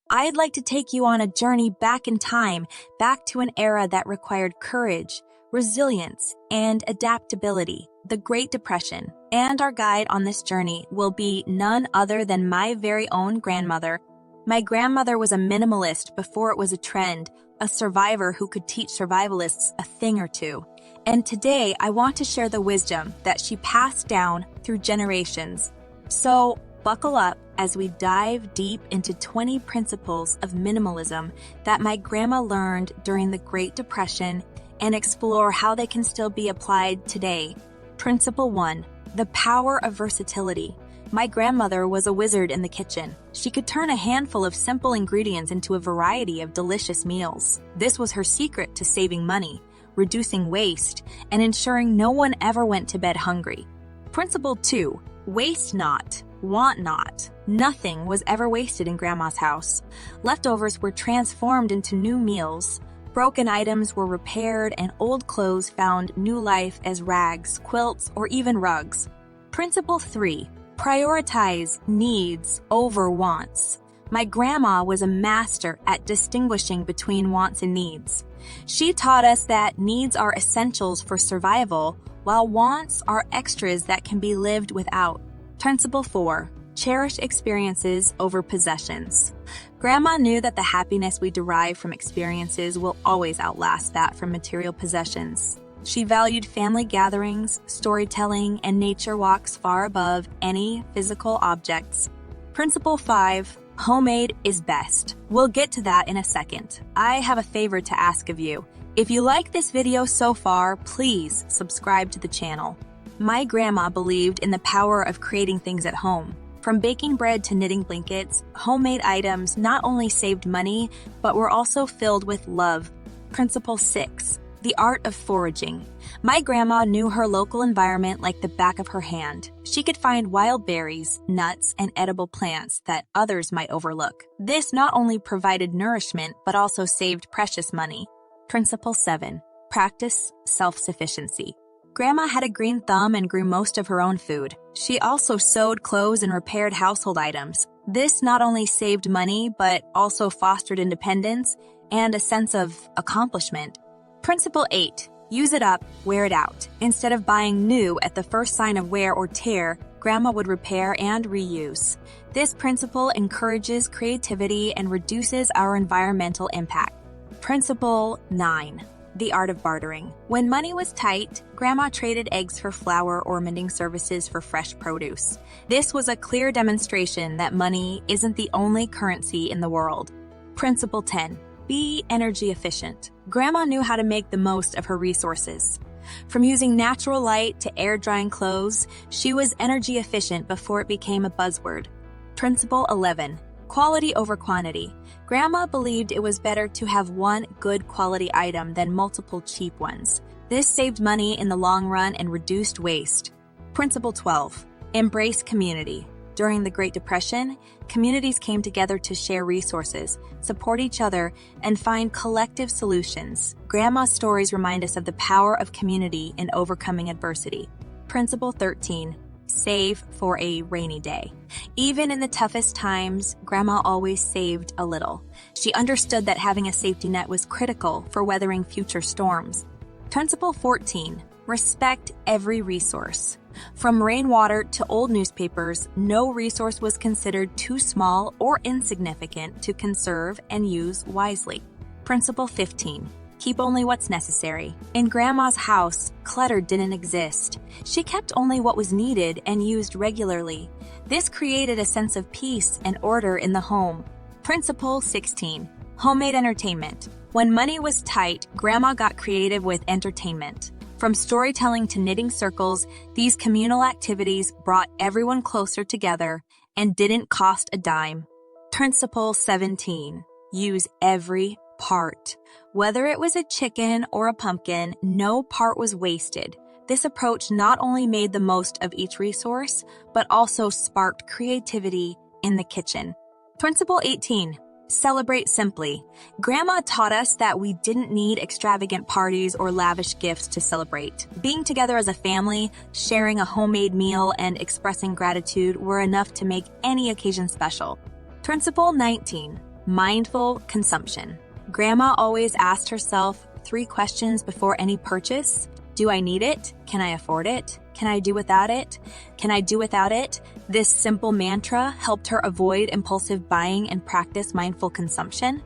I'd like to take you on a journey back in time, back to an era that required courage, resilience, and adaptability, the Great Depression. And our guide on this journey will be none other than my very own grandmother. My grandmother was a minimalist before it was a trend, a survivor who could teach survivalists a thing or two. And today, I want to share the wisdom that she passed down through generations. So, buckle up as we dive deep into 20 principles of minimalism that my grandma learned during the Great Depression and explore how they can still be applied today. Principle 1. The power of versatility. My grandmother was a wizard in the kitchen. She could turn a handful of simple ingredients into a variety of delicious meals. This was her secret to saving money, reducing waste, and ensuring no one ever went to bed hungry. Principle 2. Waste not, want not. Nothing was ever wasted in Grandma's house. Leftovers were transformed into new meals. Broken items were repaired and old clothes found new life as rags, quilts, or even rugs. Principle 3. Prioritize needs over wants. My grandma was a master at distinguishing between wants and needs. She taught us that needs are essentials for survival, while wants are extras that can be lived without. Principle 4. Cherish experiences over possessions. Grandma knew that the happiness we derive from experiences will always outlast that from material possessions. She valued family gatherings, storytelling, and nature walks far above any physical objects. Principle 5. Homemade is best. We'll get to that in a second. I have a favor to ask of you. If you like this video so far, please subscribe to the channel. My grandma believed in the power of creating things at home. From baking bread to knitting blankets, homemade items not only saved money, but were also filled with love. Principle 6. The art of foraging. My grandma knew her local environment like the back of her hand. She could find wild berries, nuts, and edible plants that others might overlook. This not only provided nourishment, but also saved precious money. Principle 7. Practice self-sufficiency. Grandma had a green thumb and grew most of her own food. She also sewed clothes and repaired household items. This not only saved money, but also fostered independence and a sense of accomplishment. Principle 8. Use it up, wear it out. Instead of buying new at the first sign of wear or tear, Grandma would repair and reuse. This principle encourages creativity and reduces our environmental impact. Principle 9. The art of bartering. When money was tight, Grandma traded eggs for flour or mending services for fresh produce. This was a clear demonstration that money isn't the only currency in the world. Principle 10. Be energy efficient. Grandma knew how to make the most of her resources. From using natural light to air drying clothes, she was energy efficient before it became a buzzword. Principle 11. Quality over quantity. Grandma believed it was better to have one good quality item than multiple cheap ones. This saved money in the long run and reduced waste. Principle 12. Embrace community. During the Great Depression, communities came together to share resources, support each other, and find collective solutions. Grandma's stories remind us of the power of community in overcoming adversity. Principle 13. Save for a rainy day. Even in the toughest times, Grandma always saved a little. She understood that having a safety net was critical for weathering future storms. Principle 14. Respect every resource. From rainwater to old newspapers, no resource was considered too small or insignificant to conserve and use wisely. Principle 15. Keep only what's necessary. In Grandma's house, clutter didn't exist. She kept only what was needed and used regularly. This created a sense of peace and order in the home. Principle 16. Homemade entertainment. When money was tight, Grandma got creative with entertainment. From storytelling to knitting circles, these communal activities brought everyone closer together and didn't cost a dime. Principle 17. Use every part. Whether it was a chicken or a pumpkin, no part was wasted. This approach not only made the most of each resource, but also sparked creativity in the kitchen. Principle 18. Celebrate simply. Grandma taught us that we didn't need extravagant parties or lavish gifts to celebrate. Being together as a family, sharing a homemade meal, and expressing gratitude were enough to make any occasion special. Principle 19. Mindful consumption. Grandma always asked herself 3 questions before any purchase. Do I need it? Can I afford it? Can I do without it? Can I do without it? This simple mantra helped her avoid impulsive buying and practice mindful consumption.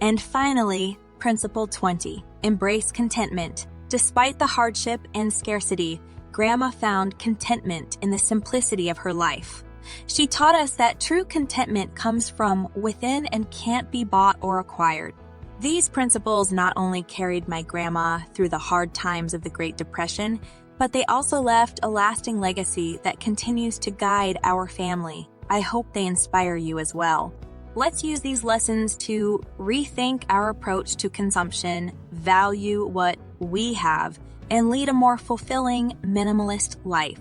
And finally, Principle 20. Embrace contentment. Despite the hardship and scarcity, Grandma found contentment in the simplicity of her life. She taught us that true contentment comes from within and can't be bought or acquired. These principles not only carried my grandma through the hard times of the Great Depression, but they also left a lasting legacy that continues to guide our family. I hope they inspire you as well. Let's use these lessons to rethink our approach to consumption, value what we have, and lead a more fulfilling, minimalist life.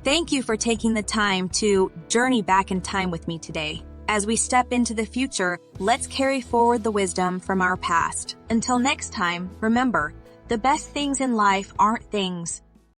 Thank you for taking the time to journey back in time with me today. As we step into the future, let's carry forward the wisdom from our past. Until next time, remember, the best things in life aren't things,